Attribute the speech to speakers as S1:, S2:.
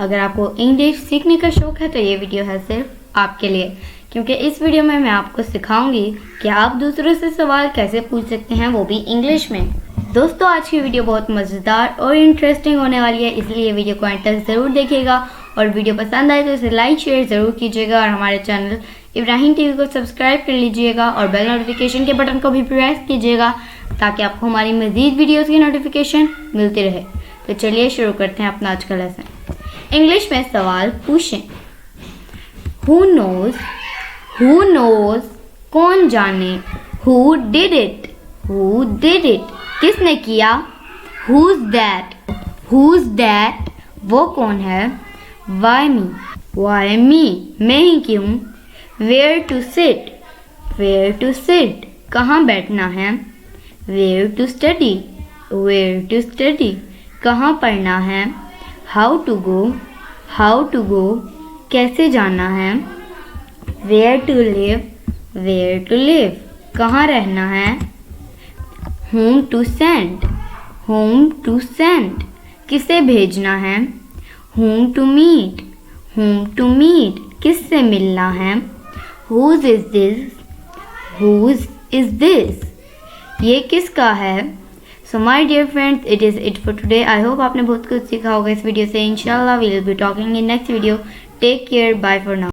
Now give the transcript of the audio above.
S1: अगर आपको इंग्लिश सीखने का शौक है तो ये वीडियो है सिर्फ आपके लिए, क्योंकि इस वीडियो में मैं आपको सिखाऊंगी कि आप दूसरों से सवाल कैसे पूछ सकते हैं, वो भी इंग्लिश में। दोस्तों, आज की वीडियो बहुत मज़ेदार और इंटरेस्टिंग होने वाली है, इसलिए वीडियो को अंत तक ज़रूर देखिएगा और वीडियो पसंद आए तो इसे लाइक शेयर ज़रूर कीजिएगा और हमारे चैनल इब्राहिम टीवी को सब्सक्राइब कर लीजिएगा और बेल नोटिफिकेशन के बटन को भी प्रेस कीजिएगा ताकि आपको हमारी मज़ीद वीडियोज़ की नोटिफिकेशन मिलती रहे। तो चलिए शुरू करते हैं अपना आज का लेसन। इंग्लिश में सवाल पूछें। Who knows? Who knows? कौन जाने। Who did it? Who did it? किसने किया। Who's that? Who's that? वो कौन है। Why me? Why me? मैं ही क्यों। Where to sit? Where to sit? कहाँ बैठना है। Where to study? Where to study? कहाँ पढ़ना है। How to go? How to go? कैसे जाना है। Where to live? Where to live? कहाँ रहना है। Whom to send? Whom to send? किसे भेजना है। Whom to meet? Whom to meet? किससे मिलना है। Whose is this? Whose is this? ये किसका है। So my dear friends, it is it for today. I hope आपने बहुत कुछ सीखा होगा इस वीडियो से। इंशाल्लाह we will be talking in next video. Take care. Bye for now.